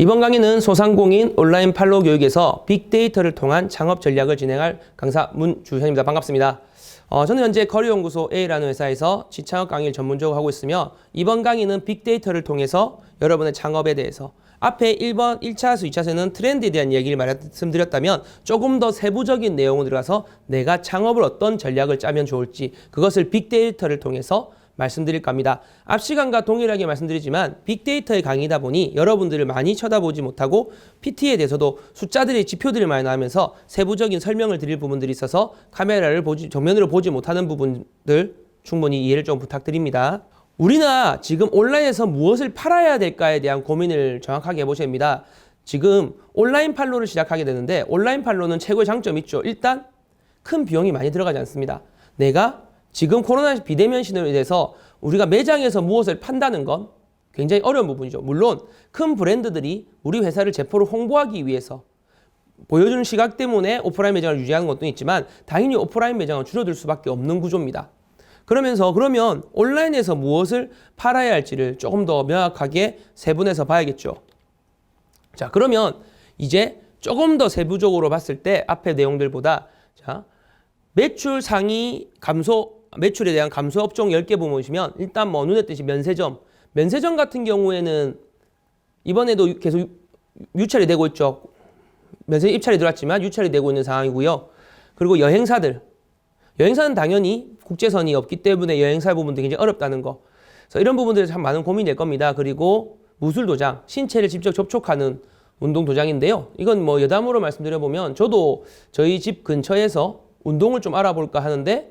이번 강의는 소상공인 온라인 판로 교육에서 빅데이터를 통한 창업 전략을 진행할 강사 문주현입니다. 반갑습니다. 저는 현재 거래연구소 A라는 회사에서 지창업 강의를 전문적으로 하고 있으며 이번 강의는 빅데이터를 통해서 여러분의 창업에 대해서 앞에 1번 1차수, 2차수는 트렌드에 대한 얘기를 말씀드렸다면 조금 더 세부적인 내용으로 들어가서 내가 창업을 어떤 전략을 짜면 좋을지 그것을 빅데이터를 통해서 말씀드릴까 합니다. 앞 시간과 동일하게 말씀드리지만 빅데이터의 강의다 보니 여러분들을 많이 쳐다보지 못하고 PT에 대해서도 숫자들이 지표들이 많이 나오면서 세부적인 설명을 드릴 부분들이 있어서 카메라를 정면으로 보지 못하는 부분들 충분히 이해를 좀 부탁드립니다. 우리나 지금 온라인에서 무엇을 팔아야 될까에 대한 고민을 정확하게 해보셔야 합니다. 지금 온라인 판로를 시작하게 되는데 온라인 판로는 최고의 장점이 있죠. 일단 큰 비용이 많이 들어가지 않습니다. 내가 지금 코로나 비대면 시대에 대해서 우리가 매장에서 무엇을 판다는 건 굉장히 어려운 부분이죠. 물론 큰 브랜드들이 우리 회사를 제품으로 홍보하기 위해서 보여주는 시각 때문에 오프라인 매장을 유지하는 것도 있지만 당연히 오프라인 매장은 줄어들 수밖에 없는 구조입니다. 그러면 온라인에서 무엇을 팔아야 할지를 조금 더 명확하게 세분해서 봐야겠죠. 자, 그러면 이제 조금 더 세부적으로 봤을 때 앞의 내용들보다 자, 매출 상위 감소 매출에 대한 감소 업종 10개 보시면 일단 뭐 눈에 띄시 면세점 같은 경우에는 이번에도 계속 유찰이 되고 있죠. 면세점 입찰이 들어왔지만 유찰이 되고 있는 상황이고요. 그리고 여행사는 당연히 국제선이 없기 때문에 여행사 부분도 굉장히 어렵다는 거. 그래서 이런 부분들이 참 많은 고민이 될 겁니다. 그리고 무술도장, 신체를 직접 접촉하는 운동도장인데요. 이건 뭐 여담으로 말씀드려보면 저도 저희 집 근처에서 운동을 좀 알아볼까 하는데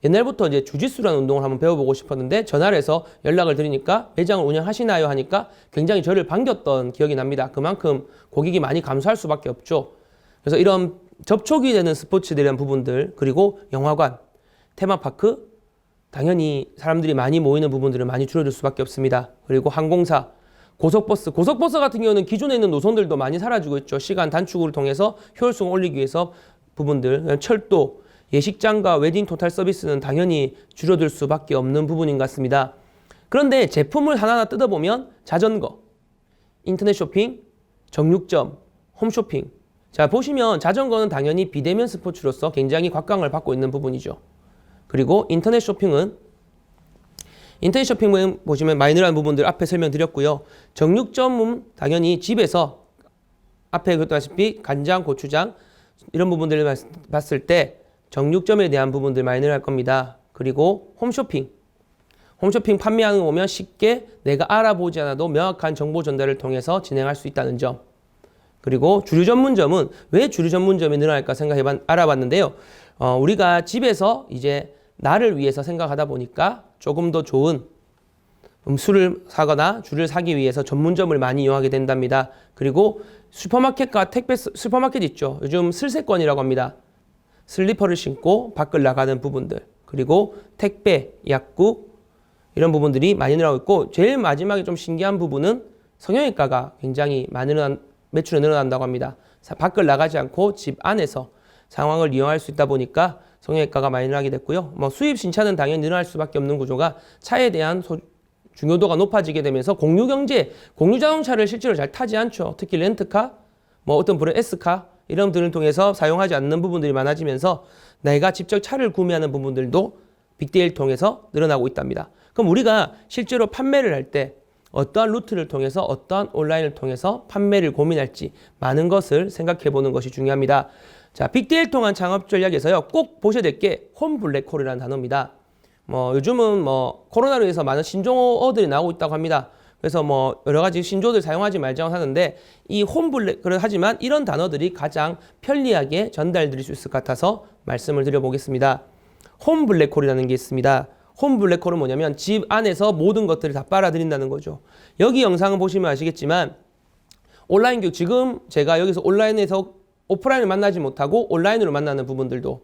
옛날부터 이제 주짓수라는 운동을 한번 배워보고 싶었는데 전화를 해서 연락을 드리니까 매장을 운영하시나요? 하니까 굉장히 저를 반겼던 기억이 납니다. 그만큼 고객이 많이 감소할 수밖에 없죠. 그래서 이런 접촉이 되는 스포츠들에 대한 부분들 그리고 영화관, 테마파크 당연히 사람들이 많이 모이는 부분들을 많이 줄여줄 수밖에 없습니다. 그리고 항공사, 고속버스 같은 경우는 기존에 있는 노선들도 많이 사라지고 있죠. 시간 단축을 통해서 효율성을 올리기 위해서 부분들, 철도, 예식장과 웨딩 토탈 서비스는 당연히 줄어들 수밖에 없는 부분인 것 같습니다. 그런데 제품을 하나하나 뜯어보면 자전거, 인터넷 쇼핑, 정육점, 홈쇼핑. 자, 보시면 자전거는 당연히 비대면 스포츠로서 굉장히 곽광을 받고 있는 부분이죠. 그리고 인터넷 쇼핑은 보시면 많이 늘어난 부분들 앞에 설명드렸고요. 정육점은 당연히 집에서 앞에 그랬다시피 간장, 고추장 이런 부분들을 봤을 때 정육점에 대한 부분들 많이 늘어날 겁니다. 그리고 홈쇼핑 판매하는 거 보면 쉽게 내가 알아보지 않아도 명확한 정보 전달을 통해서 진행할 수 있다는 점. 그리고 주류 전문점은 왜 주류 전문점이 늘어날까 알아봤는데요. 우리가 집에서 이제 나를 위해서 생각하다 보니까 조금 더 좋은 술을 사거나 주를 사기 위해서 전문점을 많이 이용하게 된답니다. 그리고 슈퍼마켓과 슈퍼마켓 있죠. 요즘 슬세권이라고 합니다. 슬리퍼를 신고 밖을 나가는 부분들 그리고 택배, 약국 이런 부분들이 많이 늘어나고 있고 제일 마지막에 좀 신기한 부분은 성형외과가 굉장히 매출이 늘어난다고 합니다. 밖을 나가지 않고 집 안에서 상황을 이용할 수 있다 보니까 성형외과가 많이 늘어나게 됐고요. 뭐 수입 신차는 당연히 늘어날 수밖에 없는 구조가 차에 대한 중요도가 높아지게 되면서 공유자동차를 실제로 잘 타지 않죠. 특히 렌트카, 뭐 어떤 브랜드 S카 이런 분들을 통해서 사용하지 않는 부분들이 많아지면서 내가 직접 차를 구매하는 부분들도 빅데이터를 통해서 늘어나고 있답니다. 그럼 우리가 실제로 판매를 할 때 어떠한 루트를 통해서 어떠한 온라인을 통해서 판매를 고민할지 많은 것을 생각해 보는 것이 중요합니다. 자, 빅데이터를 통한 창업 전략에서요. 꼭 보셔야 될 게 홈 블랙홀이라는 단어입니다. 요즘은 코로나로 인해서 많은 신조어들이 나오고 있다고 합니다. 그래서 여러 가지 신조어들 사용하지 말자고 하는데 이 하지만 이런 단어들이 가장 편리하게 전달드릴 수 있을 것 같아서 말씀을 드려보겠습니다. 홈 블랙홀이라는 게 있습니다. 홈 블랙홀은 뭐냐면 집 안에서 모든 것들을 다 빨아들인다는 거죠. 여기 영상을 보시면 아시겠지만 온라인 교육 지금 제가 여기서 온라인에서 오프라인을 만나지 못하고 온라인으로 만나는 부분들도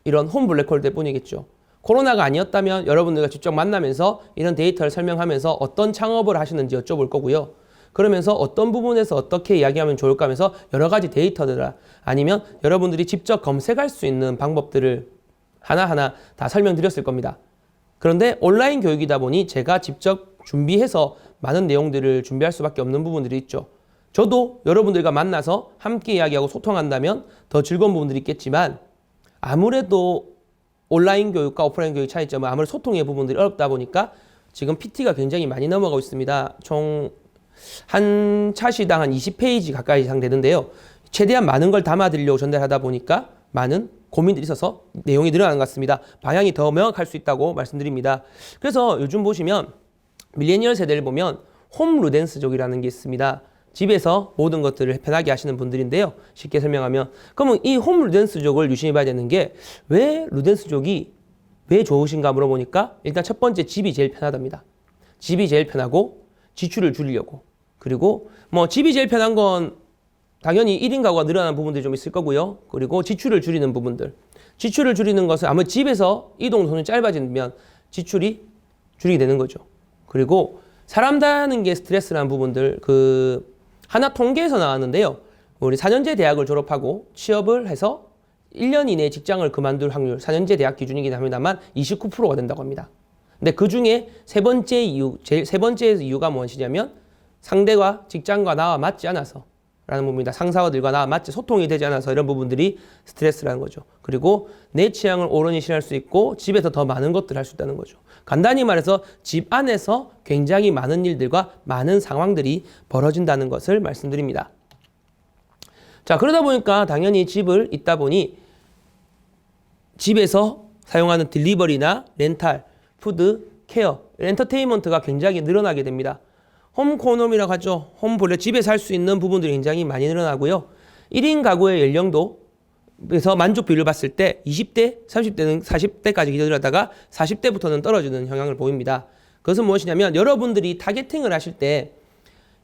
이런 홈 블랙홀 때문이겠죠. 코로나가 아니었다면 여러분들과 직접 만나면서 이런 데이터를 설명하면서 어떤 창업을 하시는지 여쭤볼 거고요. 그러면서 어떤 부분에서 어떻게 이야기하면 좋을까 하면서 여러 가지 데이터들 아니면 여러분들이 직접 검색할 수 있는 방법들을 하나하나 다 설명드렸을 겁니다. 그런데 온라인 교육이다 보니 제가 직접 준비해서 많은 내용들을 준비할 수밖에 없는 부분들이 있죠. 저도 여러분들과 만나서 함께 이야기하고 소통한다면 더 즐거운 부분들이 있겠지만 아무래도 온라인 교육과 오프라인 교육 차이점은 아무래도 소통의 부분들이 어렵다 보니까 지금 PT가 굉장히 많이 넘어가고 있습니다. 총 한 차시당 한 20페이지 가까이 이상 되는데요. 최대한 많은 걸 담아드리려고 전달하다 보니까 많은 고민들이 있어서 내용이 늘어나는 것 같습니다. 방향이 더 명확할 수 있다고 말씀드립니다. 그래서 요즘 보시면 밀레니얼 세대를 보면 홈 루덴스족이라는 게 있습니다. 집에서 모든 것들을 편하게 하시는 분들인데요. 쉽게 설명하면 그러면 이 홈 루덴스족을 유심히 봐야 되는 게 왜 루덴스족이 왜 좋으신가 물어보니까 일단 첫 번째 집이 제일 편하답니다. 집이 제일 편하고 지출을 줄이려고 그리고 뭐 집이 제일 편한 건 당연히 1인 가구가 늘어나는 부분들이 좀 있을 거고요. 그리고 지출을 줄이는 부분들. 지출을 줄이는 것은 아마 집에서 이동 동선이 짧아지면 지출이 줄이게 되는 거죠. 그리고 사람 다는 게 스트레스라는 부분들 하나 통계에서 나왔는데요. 우리 4년제 대학을 졸업하고 취업을 해서 1년 이내에 직장을 그만둘 확률 4년제 대학 기준이긴 합니다만 29%가 된다고 합니다. 근데 그 중에 세 번째 이유가 무엇이냐면 상대와 직장과 나와 맞지 않아서 라는 부분입니다. 상사들과 나와 맞지 소통이 되지 않아서 이런 부분들이 스트레스라는 거죠. 그리고 내 취향을 오롯이 실현할 수 있고 집에서 더 많은 것들을 할 수 있다는 거죠. 간단히 말해서 집 안에서 굉장히 많은 일들과 많은 상황들이 벌어진다는 것을 말씀드립니다. 자, 그러다 보니까 당연히 집을 있다 보니 집에서 사용하는 딜리버리나 렌탈, 푸드, 케어, 엔터테인먼트가 굉장히 늘어나게 됩니다. 홈코노미라고 하죠. 홈볼레 집에서 할 수 있는 부분들이 굉장히 많이 늘어나고요. 1인 가구의 연령도에서 만족 비율을 봤을 때 20대, 30대는 40대까지 기다리다가 40대부터는 떨어지는 경향을 보입니다. 그것은 무엇이냐면 여러분들이 타겟팅을 하실 때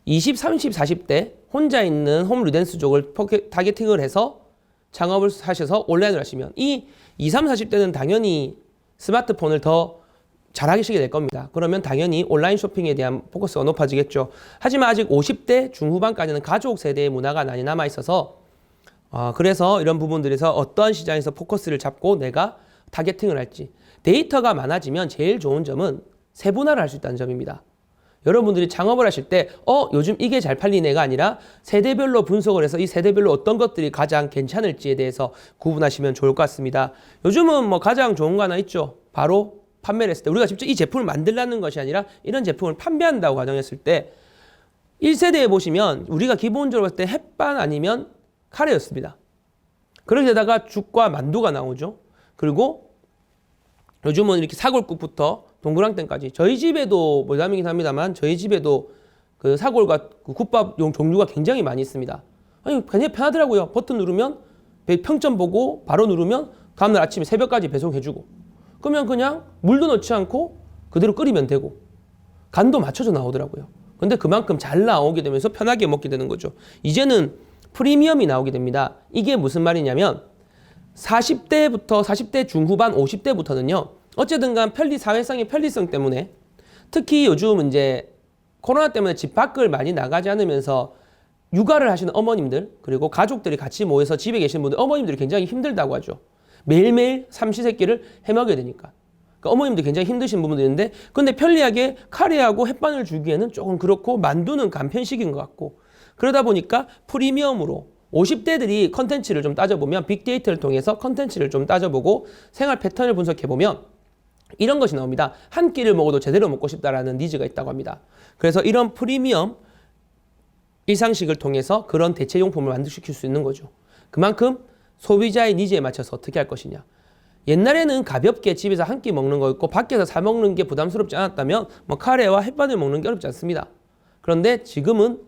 20, 30, 40대 혼자 있는 홈 루덴스족을 타겟팅을 해서 창업을 하셔서 온라인을 하시면 이 20, 30, 40대는 당연히 스마트폰을 더 잘하시게 될 겁니다. 그러면 당연히 온라인 쇼핑에 대한 포커스가 높아지겠죠. 하지만 아직 50대 중후반까지는 가족 세대의 문화가 많이 남아있어서 그래서 이런 부분들에서 어떠한 시장에서 포커스를 잡고 내가 타겟팅을 할지 데이터가 많아지면 제일 좋은 점은 세분화를 할 수 있다는 점입니다. 여러분들이 창업을 하실 때 요즘 이게 잘 팔리네가 아니라 세대별로 분석을 해서 이 세대별로 어떤 것들이 가장 괜찮을지에 대해서 구분하시면 좋을 것 같습니다. 요즘은 뭐 가장 좋은 거 하나 있죠. 바로 판매를 했을 때 우리가 직접 이 제품을 만들라는 것이 아니라 이런 제품을 판매한다고 가정했을 때 1세대에 보시면 우리가 기본적으로 봤을 때 햇반 아니면 카레였습니다. 그렇게 되다가 죽과 만두가 나오죠. 그리고 요즘은 이렇게 사골국부터 동그랑땡까지 저희 집에도 모담이긴 합니다만 저희 집에도 그 사골과 그 국밥용 종류가 굉장히 많이 있습니다. 아니 굉장히 편하더라고요. 버튼 누르면 평점 보고 바로 누르면 다음날 아침에 새벽까지 배송해주고 그러면 그냥 물도 넣지 않고 그대로 끓이면 되고 간도 맞춰져 나오더라고요. 근데 그만큼 잘 나오게 되면서 편하게 먹게 되는 거죠. 이제는 프리미엄이 나오게 됩니다. 이게 무슨 말이냐면 40대 중후반 50대부터는요. 어쨌든 간 사회성의 편리성 때문에 특히 요즘 이제 코로나 때문에 집 밖을 많이 나가지 않으면서 육아를 하시는 어머님들 그리고 가족들이 같이 모여서 집에 계신 분들 어머님들이 굉장히 힘들다고 하죠. 매일매일 삼시세끼를 해먹여야 되니까. 그러니까 어머님들 굉장히 힘드신 부분도 있는데 근데 편리하게 카레하고 햇반을 주기에는 조금 그렇고 만두는 간편식인 것 같고 그러다 보니까 프리미엄으로 50대들이 컨텐츠를 좀 따져보면 빅데이터를 통해서 컨텐츠를 좀 따져보고 생활 패턴을 분석해보면 이런 것이 나옵니다. 한 끼를 먹어도 제대로 먹고 싶다라는 니즈가 있다고 합니다. 그래서 이런 프리미엄 일상식을 통해서 그런 대체용품을 만들어줄 수 있는 거죠. 그만큼 소비자의 니즈에 맞춰서 어떻게 할 것이냐. 옛날에는 가볍게 집에서 한 끼 먹는 거였고 밖에서 사 먹는 게 부담스럽지 않았다면 뭐 카레와 햇반을 먹는 게 어렵지 않습니다. 그런데 지금은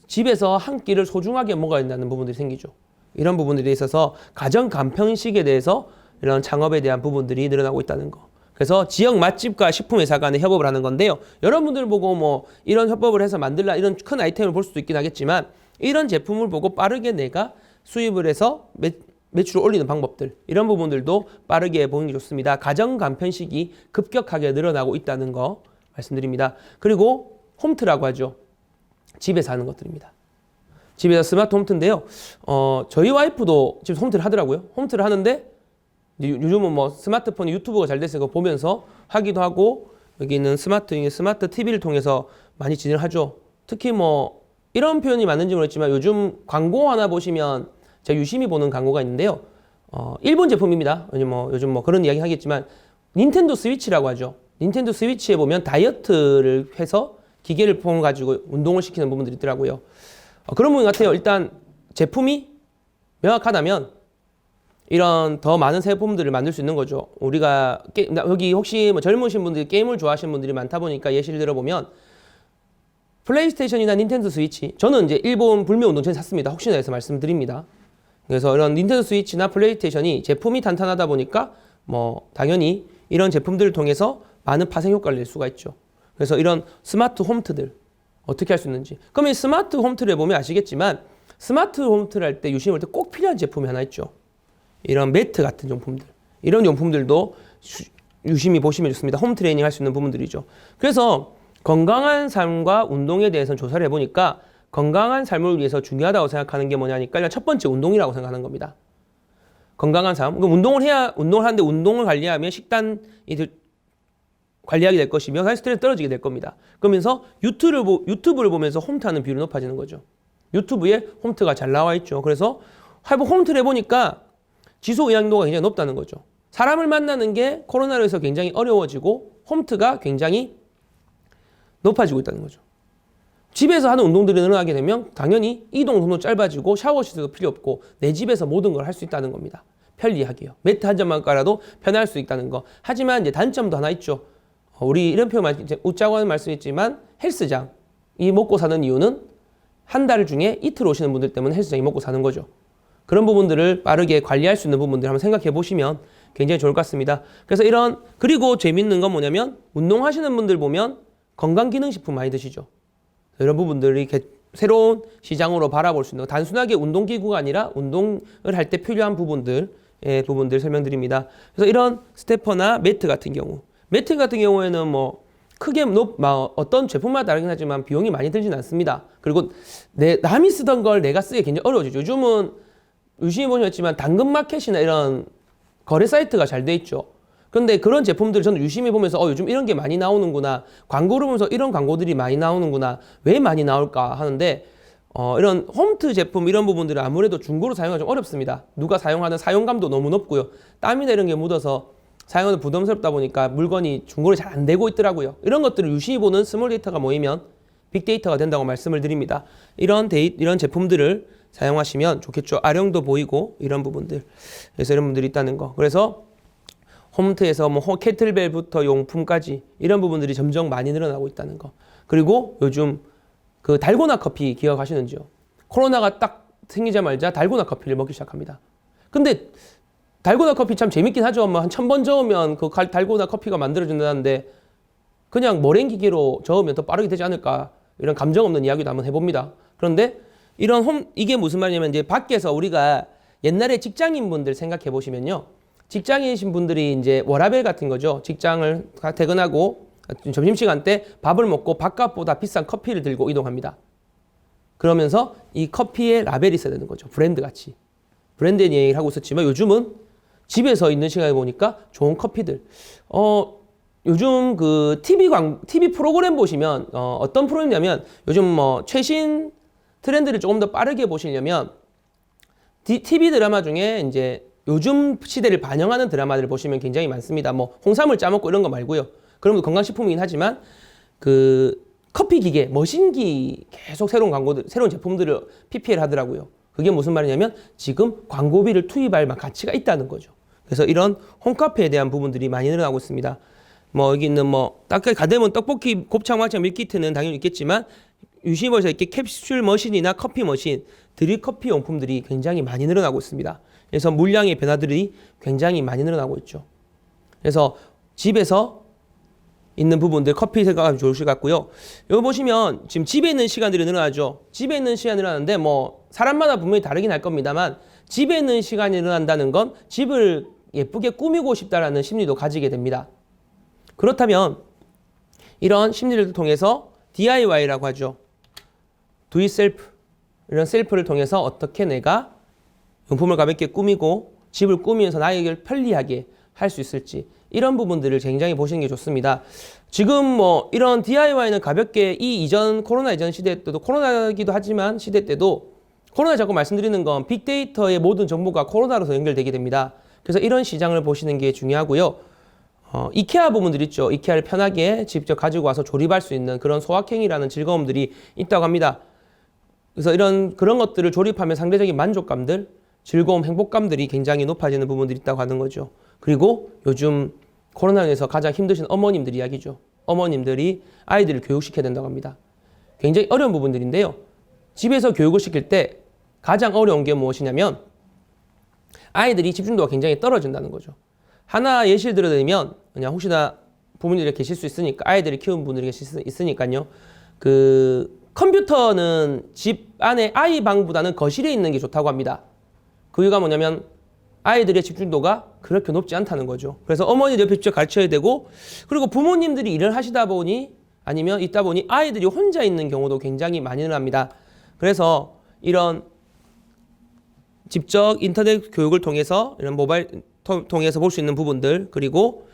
집에서 한 끼를 소중하게 먹어야 된다는 부분들이 생기죠. 이런 부분들이 있어서 가정 간편식에 대해서 이런 창업에 대한 부분들이 늘어나고 있다는 거. 그래서 지역 맛집과 식품회사 간의 협업을 하는 건데요. 여러분들 보고 뭐 이런 협업을 해서 만들라 이런 큰 아이템을 볼 수도 있긴 하겠지만 이런 제품을 보고 빠르게 내가 수입을 해서 매출을 올리는 방법들 이런 부분들도 빠르게 보는 게 좋습니다. 가정 간편식이 급격하게 늘어나고 있다는 거 말씀드립니다. 그리고 홈트라고 하죠. 집에서 하는 것들입니다. 집에서 스마트 홈트인데요. 저희 와이프도 지금 홈트를 하더라고요. 홈트를 하는데 요즘은 뭐 스마트폰이 유튜브가 잘 됐으니까 보면서 하기도 하고 여기 있는 스마트 TV를 통해서 많이 진행하죠. 특히 뭐 이런 표현이 맞는지 모르겠지만 요즘 광고 하나 보시면 제가 유심히 보는 광고가 있는데요. 일본 제품입니다. 요즘 뭐 그런 이야기 하겠지만 닌텐도 스위치라고 하죠. 닌텐도 스위치에 보면 다이어트를 해서 기계를 가지고 운동을 시키는 부분들이 있더라고요. 그런 부분 같아요. 일단 제품이 명확하다면 이런 더 많은 제품들을 만들 수 있는 거죠. 우리가 여기 혹시 뭐 젊으신 분들이 게임을 좋아하시는 분들이 많다 보니까 예시를 들어보면 플레이스테이션이나 닌텐도 스위치, 저는 이제 일본 불매 운동체를 샀습니다. 혹시나 해서 말씀드립니다. 그래서 이런 닌텐도 스위치나 플레이스테이션이 제품이 탄탄하다 보니까 뭐 당연히 이런 제품들을 통해서 많은 파생 효과를 낼 수가 있죠. 그래서 이런 스마트 홈트들 어떻게 할 수 있는지. 그럼 이 스마트 홈트를 보면 아시겠지만 스마트 홈트를 할 때 유심히 볼 때 꼭 필요한 제품이 하나 있죠. 이런 매트 같은 용품들. 이런 용품들도 유심히 보시면 좋습니다. 홈 트레이닝 할 수 있는 부분들이죠. 그래서 건강한 삶과 운동에 대해서 조사를 해보니까 건강한 삶을 위해서 중요하다고 생각하는 게 뭐냐니까 일단 첫 번째 운동이라고 생각하는 겁니다. 건강한 삶. 그럼 운동을 하는데 운동을 관리하면 식단이 관리하게 될 것이며 스트레스 떨어지게 될 겁니다. 그러면서 유튜브를 보면서 홈트하는 비율이 높아지는 거죠. 유튜브에 홈트가 잘 나와 있죠. 그래서 홈트를 해보니까 지속 의약도가 굉장히 높다는 거죠. 사람을 만나는 게 코로나로 해서 굉장히 어려워지고 홈트가 굉장히 높아지고 있다는 거죠. 집에서 하는 운동들이 늘어나게 되면 당연히 이동 속도 짧아지고 샤워 시설도 필요 없고 내 집에서 모든 걸 할 수 있다는 겁니다. 편리하게요. 매트 한 점만 깔아도 편할 수 있다는 거. 하지만 이제 단점도 하나 있죠. 우리 이런 표현 웃자고 하는 말씀이 있지만 헬스장 이 먹고 사는 이유는 한 달 중에 이틀 오시는 분들 때문에 헬스장이 먹고 사는 거죠. 그런 부분들을 빠르게 관리할 수 있는 부분들을 한번 생각해 보시면 굉장히 좋을 것 같습니다. 그래서 그리고 재밌는 건 뭐냐면 운동하시는 분들 보면 건강기능식품 많이 드시죠. 이런 부분들이 새로운 시장으로 바라볼 수 있는 단순하게 운동기구가 아니라 운동을 할 때 필요한 부분들 설명드립니다. 그래서 이런 스태퍼나 매트 같은 경우에는 뭐 크게 어떤 제품마다 다르긴 하지만 비용이 많이 들진 않습니다. 그리고 남이 쓰던 걸 내가 쓰기 굉장히 어려워지죠. 요즘은 유심히 보셨지만 당근마켓이나 이런 거래 사이트가 잘 돼 있죠. 그런데 그런 제품들을 저는 유심히 보면서 요즘 이런 게 많이 나오는구나. 광고를 보면서 이런 광고들이 많이 나오는구나. 왜 많이 나올까 하는데 이런 홈트 제품 이런 부분들은 아무래도 중고로 사용하기 좀 어렵습니다. 누가 사용하는 사용감도 너무 높고요. 땀이나 이런 게 묻어서 사용하는 부담스럽다 보니까 물건이 중고로 잘 안 되고 있더라고요. 이런 것들을 유심히 보는 스몰 데이터가 모이면 빅데이터가 된다고 말씀을 드립니다. 이런 제품들을 사용하시면 좋겠죠. 아령도 보이고 이런 부분들. 그래서 이런 분들이 있다는 거. 그래서 홈트에서 뭐 캐틀벨부터 용품까지 이런 부분들이 점점 많이 늘어나고 있다는 거. 그리고 요즘 그 달고나 커피 기억하시는지요? 코로나가 딱 생기자마자 달고나 커피를 먹기 시작합니다. 근데 달고나 커피 참 재밌긴 하죠. 뭐 한 1000번 저으면 그 달고나 커피가 만들어진다는데 그냥 머랭 기계로 저으면 더 빠르게 되지 않을까. 이런 감정 없는 이야기도 한번 해봅니다. 그런데 이게 무슨 말이냐면 이제 밖에서 우리가 옛날에 직장인분들 생각해 보시면요. 직장인이신 분들이 이제 워라밸 같은 거죠. 직장을 퇴근하고 점심시간 때 밥을 먹고 바깥보다 비싼 커피를 들고 이동합니다. 그러면서 이 커피에 라벨이 있어야 되는 거죠. 브랜드 같이. 브랜드 얘기를 하고 있었지만 요즘은 집에서 있는 시간에 보니까 좋은 커피들. 요즘 그 TV 프로그램 보시면 어떤 프로그램이냐면 요즘 뭐 최신 트렌드를 조금 더 빠르게 보시려면 TV 드라마 중에 이제 요즘 시대를 반영하는 드라마들을 보시면 굉장히 많습니다. 뭐 홍삼을 짜먹고 이런 거 말고요. 그러면 건강식품이긴 하지만 그 커피 기계, 머신기 계속 새로운 광고들, 새로운 제품들을 PPL 하더라고요. 그게 무슨 말이냐면 지금 광고비를 투입할 가치가 있다는 거죠. 그래서 이런 홈카페에 대한 부분들이 많이 늘어나고 있습니다. 뭐 여기 있는 가되면 떡볶이, 곱창, 막창, 밀키트는 당연히 있겠지만 유심히 보셔서 이렇게 캡슐 머신이나 커피 머신, 드립 커피 용품들이 굉장히 많이 늘어나고 있습니다. 그래서 물량의 변화들이 굉장히 많이 늘어나고 있죠. 그래서 집에서 있는 부분들 커피 생각하면 좋으실 것 같고요. 여기 보시면 지금 집에 있는 시간들이 늘어나죠. 집에 있는 시간이 늘어나는데 뭐 사람마다 분명히 다르긴 할 겁니다만 집에 있는 시간이 늘어난다는 건 집을 예쁘게 꾸미고 싶다라는 심리도 가지게 됩니다. 그렇다면 이런 심리를 통해서 DIY라고 하죠. Do it self. 이런 셀프를 통해서 어떻게 내가 용품을 가볍게 꾸미고 집을 꾸미면서 나에게 편리하게 할 수 있을지 이런 부분들을 굉장히 보시는 게 좋습니다. 지금 뭐 이런 DIY는 가볍게 이 이전 코로나 이전 시대 때도 코로나기도 하지만 시대 때도 코로나 자꾸 말씀드리는 건 빅데이터의 모든 정보가 코로나로서 연결되게 됩니다. 그래서 이런 시장을 보시는 게 중요하고요. 이케아 부분들 있죠. 이케아를 편하게 직접 가지고 와서 조립할 수 있는 그런 소확행이라는 즐거움들이 있다고 합니다. 그래서 그런 것들을 조립하면 상대적인 만족감들, 즐거움, 행복감들이 굉장히 높아지는 부분들이 있다고 하는 거죠. 그리고 요즘 코로나로 인해서 가장 힘드신 어머님들 이야기죠. 어머님들이 아이들을 교육시켜야 된다고 합니다. 굉장히 어려운 부분들인데요. 집에서 교육을 시킬 때 가장 어려운 게 무엇이냐면 아이들이 집중도가 굉장히 떨어진다는 거죠. 하나 예시를 들어드리면 그냥 혹시나 부모님들이 계실 수 있으니까 아이들이 키우는 분들이 계실 수 있으니까요. 컴퓨터는 집 안에 아이 방보다는 거실에 있는 게 좋다고 합니다. 그 이유가 뭐냐면 아이들의 집중도가 그렇게 높지 않다는 거죠. 그래서 어머니들 옆에 직접 가르쳐야 되고 그리고 부모님들이 일을 하시다 보니 아니면 있다 보니 아이들이 혼자 있는 경우도 굉장히 많이 일어납니다. 그래서 이런 직접 인터넷 교육을 통해서 이런 모바일 통해서 볼 수 있는 부분들 그리고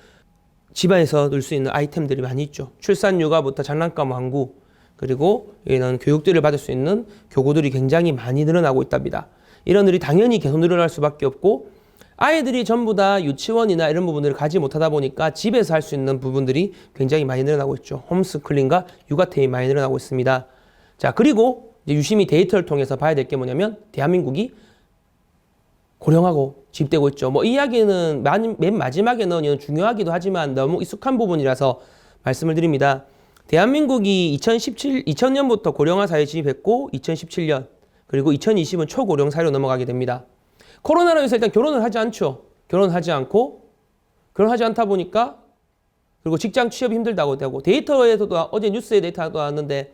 집안에서 넣을 수 있는 아이템들이 많이 있죠. 출산 육아부터 장난감 왕구 그리고 이런 교육들을 받을 수 있는 교구들이 굉장히 많이 늘어나고 있답니다. 이런 일이 당연히 계속 늘어날 수밖에 없고 아이들이 전부 다 유치원이나 이런 부분들을 가지 못하다 보니까 집에서 할 수 있는 부분들이 굉장히 많이 늘어나고 있죠. 홈스쿨링과 육아템이 많이 늘어나고 있습니다. 자, 그리고 이제 유심히 데이터를 통해서 봐야 될 게 뭐냐면 대한민국이 고령하고 집되고 있죠. 뭐 이 이야기는 맨 마지막에는 중요하기도 하지만 너무 익숙한 부분이라서 말씀을 드립니다. 대한민국이 2000년부터 고령화 사회에 진입했고 2017년 그리고 2020은 초고령 사회로 넘어가게 됩니다. 코로나로 인해서 일단 결혼을 하지 않죠. 결혼하지 않다 보니까 그리고 직장 취업이 힘들다고 되고 데이터에서도 어제 뉴스에 데이터가 나왔는데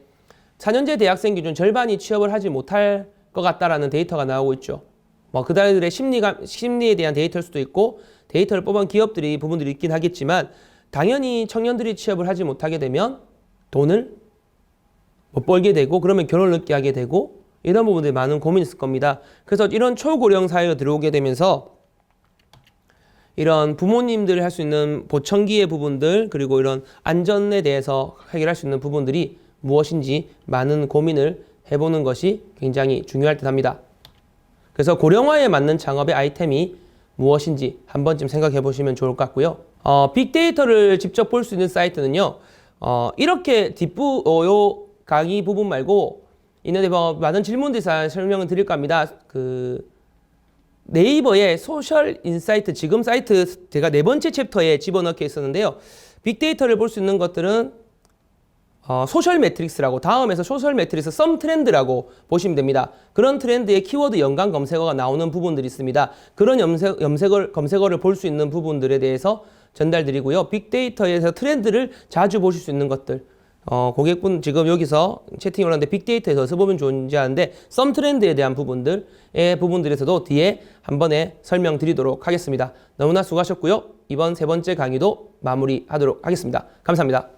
4년제 대학생 기준 절반이 취업을 하지 못할 것 같다라는 데이터가 나오고 있죠. 뭐 그들의 심리에 대한 데이터일 수도 있고 데이터를 뽑은 기업들이 부분들이 있긴 하겠지만 당연히 청년들이 취업을 하지 못하게 되면 돈을 못 벌게 되고 그러면 결혼을 늦게 하게 되고 이런 부분들이 많은 고민이 있을 겁니다. 그래서 이런 초고령 사회로 들어오게 되면서 이런 부모님들이 할 수 있는 보청기의 부분들 그리고 이런 안전에 대해서 해결할 수 있는 부분들이 무엇인지 많은 고민을 해보는 것이 굉장히 중요할 듯 합니다. 그래서 고령화에 맞는 창업의 아이템이 무엇인지 한 번쯤 생각해 보시면 좋을 것 같고요. 빅데이터를 직접 볼 수 있는 사이트는요. 이렇게 요 강의 부분 말고 있는데 많은 질문들이 설명을 드릴까 합니다. 네이버의 소셜 인사이트 지금 사이트 제가 4번째 챕터에 집어넣게 있었는데요. 빅데이터를 볼 수 있는 것들은 소셜 매트릭스라고 다음에서 소셜 매트릭스 썸 트렌드라고 보시면 됩니다. 그런 트렌드의 키워드 연관 검색어가 나오는 부분들이 있습니다. 그런 검색어를 볼 수 있는 부분들에 대해서 전달드리고요. 빅데이터에서 트렌드를 자주 보실 수 있는 것들 고객분 지금 여기서 채팅을 하는데 빅데이터에서 써보면 존재하는데 썸 트렌드에 대한 부분들에서도 뒤에 한 번에 설명드리도록 하겠습니다. 너무나 수고하셨고요. 이번 3번째 강의도 마무리하도록 하겠습니다. 감사합니다.